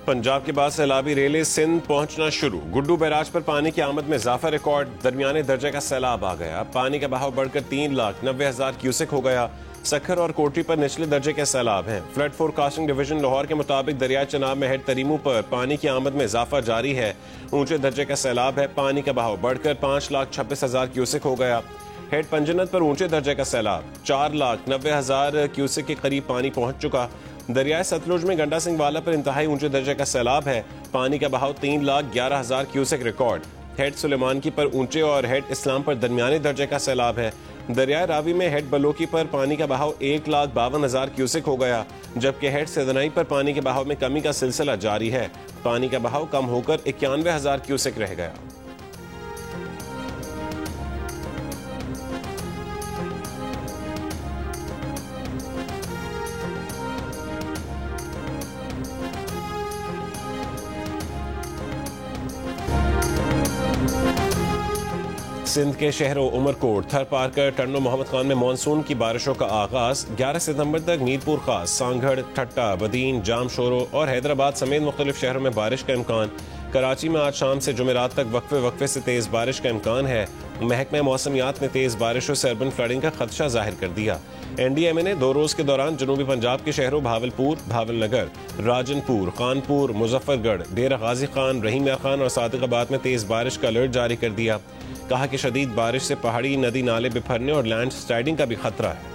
पंजाब के बाद सैलाबी रेलें सिंध पहुंचना शुरू। गुड्डू बैराज पर पानी की आमद में इजाफा रिकॉर्ड। दरमियाने दर्जे का सैलाब आ गया। पानी का बहाव बढ़कर 3,90,000 क्यूसेक हो गया। सखर और कोटरी पर निचले दर्जे के सैलाब हैं। फ्लड फोरकास्टिंग डिवीजन लाहौर के मुताबिक दरियाई चनाब में हेड तरीमू पर पानी की आमद में इजाफा जारी है। ऊंचे दर्जे का सैलाब है। पानी का बहाव बढ़कर 5,26,000 क्यूसेक हो गया। हेड पंजनत पर ऊंचे दर्जे का सैलाब 4,90,000 क्यूसेक के करीब पानी पहुंच चुका। दरियाए सतलुज में गंडा सिंह वाला पर इंतहाई ऊंचे दर्जे का सैलाब है। पानी का बहाव 3,11,000 क्यूसेक रिकॉर्ड। हेड सुलेमानकी पर ऊंचे और हेड इस्लाम पर दरमियाने दर्जे का सैलाब है। दरियाए रावी में हेड बलोकी पर पानी का बहाव 1,52,000 क्यूसेक हो गया, जबकि हेड सिदनाई पर पानी के बहाव में कमी का सिलसिला जारी है। पानी का बहाव कम होकर 91,000 क्यूसेक रह गया। सिंध के शहरों उमरकोट, थर पारकर, टंडो मोहम्मद खान में मानसून की बारिशों का आगाज। 11 सितंबर तक मीरपुर खास, सांगढ़, ठट्टा, बदीन, जाम शोरो और हैदराबाद समेत मुख्तलिफ शहरों में बारिश का इम्कान। कराची में आज शाम से जुमेरात तक वक्फे वक्फे से तेज बारिश का इम्कान है। महकमा मौसमियात ने तेज बारिशों से अर्बन फ्लडिंग का खदशा जाहिर कर दिया। NDMA ने 2 रोज के दौरान जनूबी पंजाब के शहरों भावलपुर, भावलनगर, राजनपुर, कानपुर, मुजफ्फरगढ़, डेरा गाजी खान, रहीम खान और सादिकाबाद में तेज बारिश का अलर्ट जारी कर दिया। कहा कि शदीद बारिश से पहाड़ी नदी नाले बिफरने और लैंड स्लाइडिंग का भी खतरा है।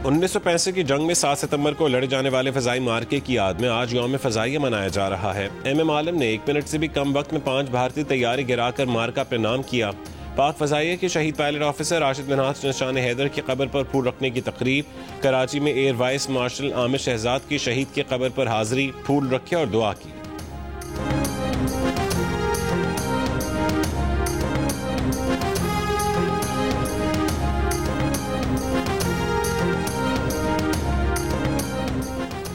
1965 की जंग में 7 सितंबर को लड़े जाने वाले फजाई मार्के की याद में आज यौम फजाइया मनाया जा रहा है। MM आलम ने 1 मिनट से भी कम वक्त में 5 भारतीय तैयारी गिराकर मार्का अपने नाम किया। पाक फजाइया के शहीद पायलट ऑफिसर राशिद मिन्हाज निशान हैदर की कब्र पर फूल रखने की तकरीब। कराची में air vice marshal Aamir Shahzad की शहीद की कब्र पर हाजिरी, फूल रखे और दुआ की।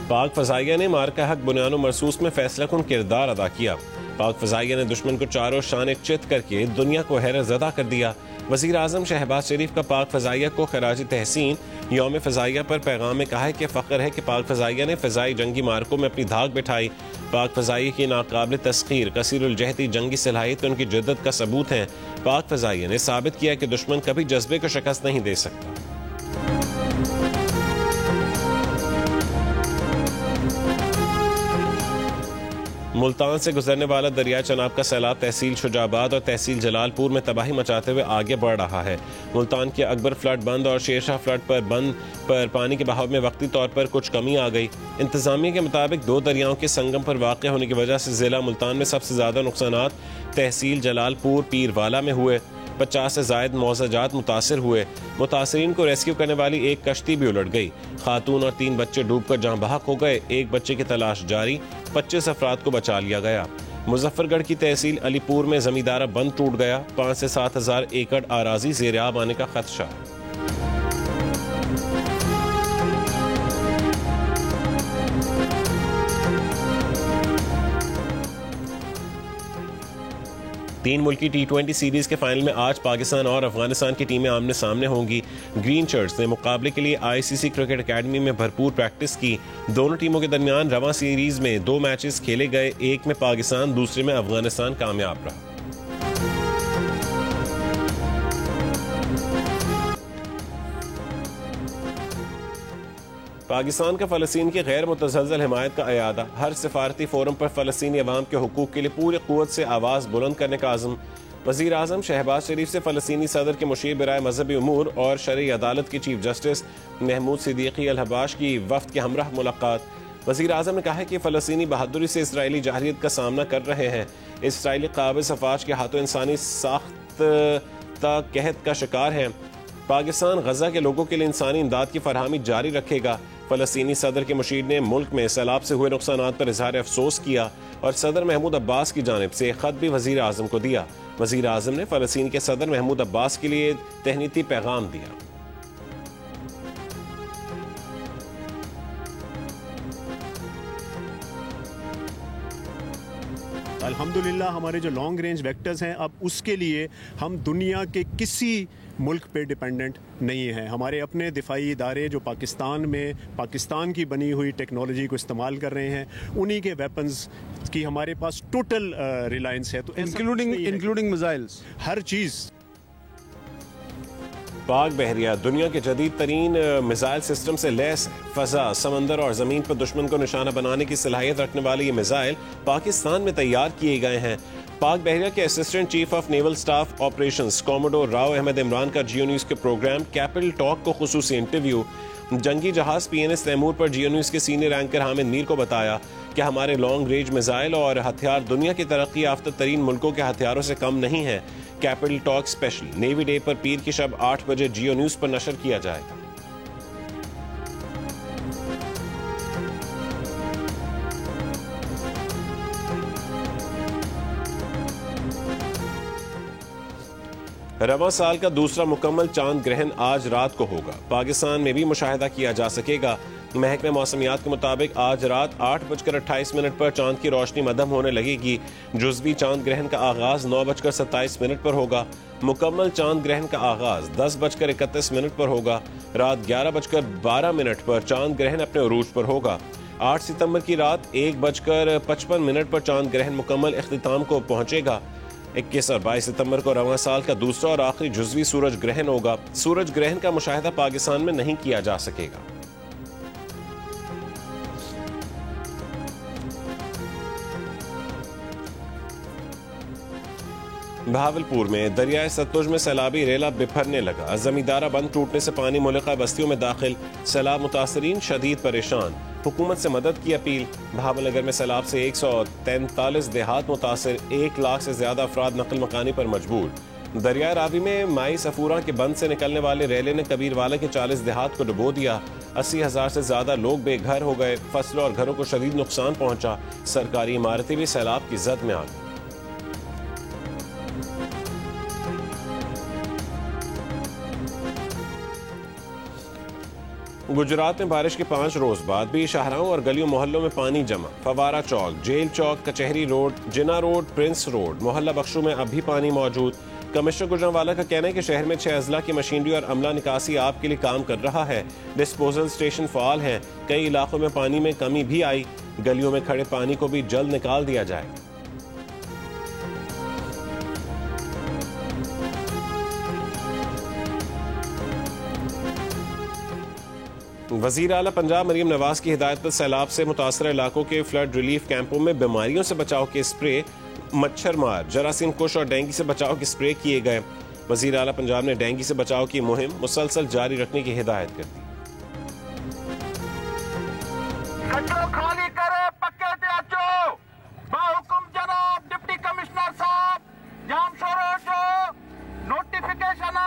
पाक फजाइया ने मार्का हक बुनियानो मरसूस में फैसलाकुन किरदार अदा किया। पाक फजाइया ने दुश्मन को चारों शान चित करके दुनिया को हैरत ज़दा कर दिया। वज़ीर आज़म शहबाज शरीफ का पाक फजाइया को खराज तहसीन। यौम फजाइया पर पैगाम में कहा है कि फ़ख्र है कि पाक फजाइया ने फ़जाई जंगी मार्कों में अपनी धाक बिठाई। पाक फजाइया की नाकाबिल तस्खीर कसीरुल जहती जंगी सलाहियत उनकी जिद्दत का सबूत है। पाक फजाइया ने साबित किया कि दुश्मन कभी जज्बे को शिकस्त नहीं दे सकता। मुल्तान से गुजरने वाला दरिया चनाब का सैलाब तहसील शुजाबाद और तहसील जलालपुर में तबाही मचाते हुए आगे बढ़ रहा है। मुल्तान के अकबर फ्लड बंद और शेरशाह फ्लड पर बंद पर पानी के बहाव में वक्ती तौर पर कुछ कमी आ गई। इंतजामिया के मुताबिक 2 दरियाओं के संगम पर वाक़ होने की वजह से जिला मुल्तान में सबसे ज़्यादा नुकसानात तहसील जलालपुर पीरवाला में हुए। 50 से ज़ायद मौज़ाजात मुतासर हुए। मुतासरीन को रेस्क्यू करने वाली एक कश्ती भी उलट गई। खातून और 3 बच्चे डूबकर जहाँ बहक हो गए। एक बच्चे की तलाश जारी। 25 अफराद को बचा लिया गया। मुजफ्फरगढ़ की तहसील अलीपुर में जमींदारा बंद टूट गया। 5 से 7 हज़ार एकड़ आराजी ज़ेर-ए-आब आने का खदशा। 3 मुल्की T20 सीरीज के फाइनल में आज पाकिस्तान और अफगानिस्तान की टीमें आमने सामने होंगी। ग्रीन शर्ट्स ने मुकाबले के लिए ICC क्रिकेट एकेडमी में भरपूर प्रैक्टिस की। दोनों टीमों के दरमियान रवां सीरीज में 2 मैचेस खेले गए। एक में पाकिस्तान, दूसरे में अफगानिस्तान कामयाब रहा। पाकिस्तान का फ़लस्तीन की गैर मुतज़लज़ल हिमायत का अयादा। हर सिफारती फोरम पर फ़लस्तीनी अवाम के हुकूक़ के लिए पूरी क़ुव्वत से आवाज़ बुलंद करने का आज़म। वज़ीर आज़म शहबाज शरीफ से फ़लस्तीनी सदर के मुशीर बराए मजहबी उमूर और शरई अदालत के चीफ जस्टिस महमूद सिद्दीकी अल हबाश की वफ़द के हमराह मुलाकात। वज़ीर आज़म ने कहा है कि फ़लस्तीनी बहादुरी से इसराइली जाहिरियत का सामना कर रहे हैं। इसराइली क़ाबिज़ अफ़वाज के हाथों इंसानी साख्ता कहत का शिकार हैं। पाकिस्तान गजा के लोगों के लिए इंसानी इमदाद की फरहमी जारी रखेगा। फ़लस्तीनी सदर के मुशीर ने मुल्क में सैलाब से हुए नुकसानात पर इजहार अफसोस किया और सदर महमूद अब्बास की जानिब से खत भी वज़ीर आज़म को दिया। वज़ीर आज़म ने फ़लस्तीन के सदर महमूद अब्बास के लिए तहनीती पैगाम दिया। अल्हम्दुलिल्लाह हमारे जो लॉन्ग रेंज वेक्टर्स हैं, अब उसके लिए हम दुनिया के किसी मुल्क पे डिपेंडेंट नहीं है। हमारे अपने दिफाई इदारे जो पाकिस्तान में पाकिस्तान की बनी हुई टेक्नोलॉजी को इस्तेमाल कर रहे हैं, उन्हीं के वेपन्स की हमारे पास टोटल रिलायंस है। तो इंक्लूडिंग मिसाइल्स, हर चीज़। पाक बहरिया दुनिया के जदीद तरीन मिसाइल सिस्टम से लैस है। फजा, समंदर और जमीन पर दुश्मन को निशाना बनाने की सलाहियत रखने वाले ये मिसाइल पाकिस्तान में तैयार किए गए हैं। पाक बहरिया के assistant chief of naval staff operations commodore Rao Ahmed Imran का जियो न्यूज के प्रोग्राम कैपिटल टॉक को खुसूसी इंटरव्यू। जंगी जहाज PNS तैमूर पर जियो न्यूज के सीनियर एंकर हामिद मीर को बताया कि हमारे लॉन्ग रेंज मिसाइल और हथियार दुनिया की तरक्की याफ्ता तरीन मुल्कों के हथियारों से कम नहीं है। Capital talk special navy day पर पीर की शब 8 बजे जियो न्यूज पर नशर किया जाएगा। रवा साल का दूसरा मुकम्मल चांद ग्रहण आज रात को होगा। पाकिस्तान में भी मुशाहिदा किया जा सकेगा। महकमे मौसमियात के मुताबिक आज रात 8:28 पर चांद की रोशनी मद्धम होने लगेगी। जुज़वी चांद ग्रहण का आगाज 9:27 पर होगा। मुकम्मल चांद ग्रहण का आगाज 10:31 पर होगा। रात 11:12 पर चांद ग्रहण अपने उरूज पर होगा। 8 सितंबर की रात 1:55 पर चांद ग्रहण मुकम्मल इख्तिताम को पहुंचेगा। 21 और 22 सितंबर को रवां साल का दूसरा और आखिरी जुज़वी सूरज ग्रहण होगा। सूरज ग्रहण का मुशाहिदा पाकिस्तान में नहीं किया जा सकेगा। भावलपुर में दरियाए सतलुज में सैलाबी रेला बिफरने लगा। जमींदारा बंद टूटने से पानी मुल्का बस्तियों में दाखिल। सैलाब मुतासरीन शदीद परेशान। हुकूमत से मदद की अपील। भावनगर में सैलाब से 143 देहात मुतासर। 1 लाख से ज्यादा अफराद नकल मकानी पर मजबूर। दरियाए रावी में माई सफूरा के बंद से निकलने वाले रेले ने कबीरवाला के 40 देहात को डुबो दिया। 80,000 से ज्यादा लोग बेघर हो गए। फसलों और घरों को शदीद नुकसान पहुंचा। सरकारी इमारतें भी सैलाब की जद में आ गई। गुजरात में बारिश के 5 रोज बाद भी शाहराहों और गलियों मोहल्लों में पानी जमा। फवारा चौक, जेल चौक, कचहरी रोड, जिना रोड, प्रिंस रोड, मोहल्ला बख्शू में अब भी पानी मौजूद। कमिश्नर गुजरांवाला का कहना है कि शहर में 6 अजला की मशीनरी और अमला निकासी आप के लिए काम कर रहा है। डिस्पोजल स्टेशन फाल हैं। कई इलाकों में पानी में कमी भी आई। गलियों में खड़े पानी को भी जल्द निकाल दिया जाएगा। वजीर आला पंजाब मरीम नवाज की हिदायत पर सैलाब से मुतासर इलाकों के फ्लड रिलीफ कैंपों में बीमारियों से बचाव के स्प्रे, मच्छर मार, जरासीम कुश और डेंगू से बचाव के स्प्रे किए गए। वजीर आला पंजाब ने डेंगू से बचाव की मुहिम मुसलसल जारी रखने की हिदायत कर दी। खाली करे पक्के ते अचो बाहुकुम जनाब डिप्टी कमिश्नर साहब जाम शोरो जो नोटिफिकेशन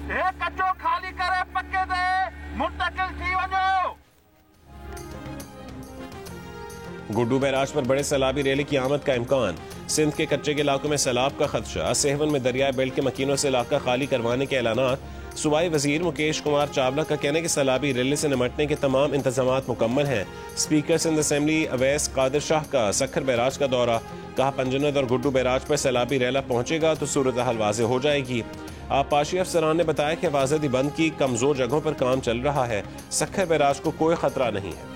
हे कचो खाली करे पक्के ते मुंतकिल थी वञो। गुड्डू बैराज पर बड़े सैलाबी रैली की आमद का इम्कान। सिंध के कच्चे के इलाकों में सैलाब का खदशा। सेहवन में दरियाई बेल्ट के मकीनों से इलाका खाली करवाने के ऐलानात। सूबाई वजीर मुकेश कुमार चावला का कहना है कि सैलाबी रैली से निमटने के तमाम इंतजामात मुकम्मल हैं। स्पीकर सिंध असेंबली अवैस कादिर शाह का सखर बैराज का दौरा। कहा पंजनद और गुड्डू बैराज पर सैलाबी रैला पहुंचेगा तो सूरत हाल वाज़ेह हो जाएगी। आबपाशी अफसरान ने बताया कि हिफाजती बंद की कमजोर जगहों पर काम चल रहा है। सखर बैराज को कोई खतरा नहीं है।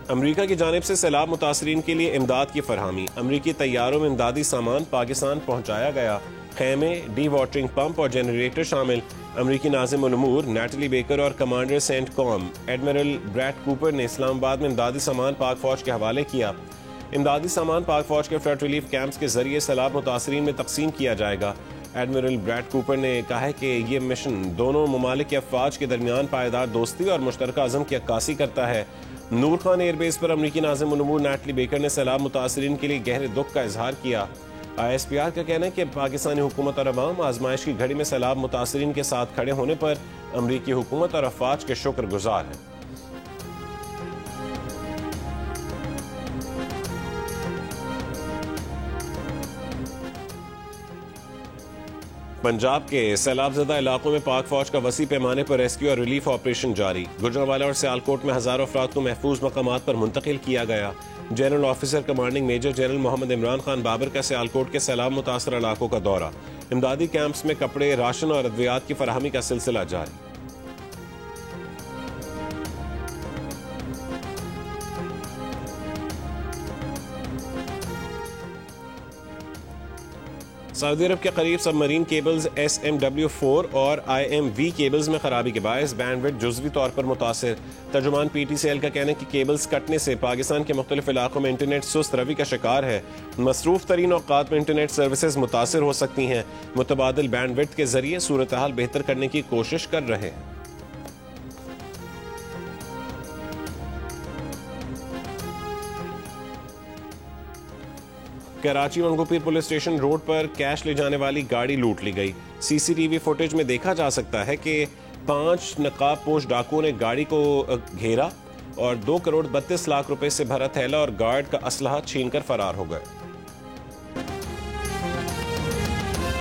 अमरीका की जानिब से सैलाब मुतासरीन के लिए इमदाद की फरहमी। अमरीकी तैयारों में इमदादी सामान पाकिस्तान पहुंचाया गया। खेमे, डी वाटरिंग पंप और जनरेटर शामिल। अमरीकी नाज़िम उल उमूर नैटली बेकर और commander CENTCOM admiral Brad Cooper ने इस्लामाबाद में इमदादी सामान पाक फौज के हवाले किया। इमदादी सामान पाक फौज के फ्लड रिलीफ कैंप्स के जरिए सैलाब मुतासरीन में तकसीम किया जाएगा। एडमिरल ब्रैड कूपर ने कहा है कि ये मिशन दोनों ममालिक के अफवाज के दरमियान पायदार दोस्ती और मुश्तरका अज़म की अक्कासी करता है। नूर खान एयरबेस पर अमरीकी नाज़िम उल उमूर नैटली बेकर ने सैलाब मुतासरीन के लिए गहरे दुख का इजहार किया। ISPR का कहना है कि पाकिस्तानी हुकूमत और अवाम आजमाइश की घड़ी में सैलाब मुतासरीन के साथ खड़े होने पर अमरीकी हुकूमत और अफवाज के शुक्रगुजार हैं। पंजाब के सैलाबजदा इलाकों में पाक फौज का वसी पैमाने पर रेस्क्यू और रिलीफ ऑपरेशन जारी। गुजरांवाला और सियालकोट में हजारों अफराद को महफूज मकामात पर मुंतकिल किया गया। General officer commanding major general Mohammad Imran Khan Babar का सियालकोट के सैलाब मुतासर इलाकों का दौरा। इमदादी कैंप्स में कपड़े, राशन और अद्वियात की फराहमी का सिलसिला जारी। सऊदी अरब के करीब सबमरीन केबल्स SMW4 और IMV केबल्स में खराबी के बायस बैंडविड्थ जुज़वी तौर पर मुतासिर। तर्जुमान PTCL का कहना है कि केबल्स कटने से पाकिस्तान के मुख्तलिफ इलाकों में इंटरनेट सुस्त रवि का शिकार है। मसरूफ तरीन औकात में इंटरनेट सर्विसेज मुतासिर हो सकती हैं। मुतबादिल बैंडविड्थ के जरिए सूरत हाल बेहतर करने की कोशिश कर रहे हैं। Karachi Manghopir police station road पर कैश ले जाने वाली गाड़ी लूट ली गई। CCTV फुटेज में देखा जा सकता है कि 5 नकाबपोश डाकुओं ने गाड़ी को घेरा और 2 करोड़ 32 लाख रुपए से भरा थैला और गार्ड का असलहा छीनकर फरार हो गए।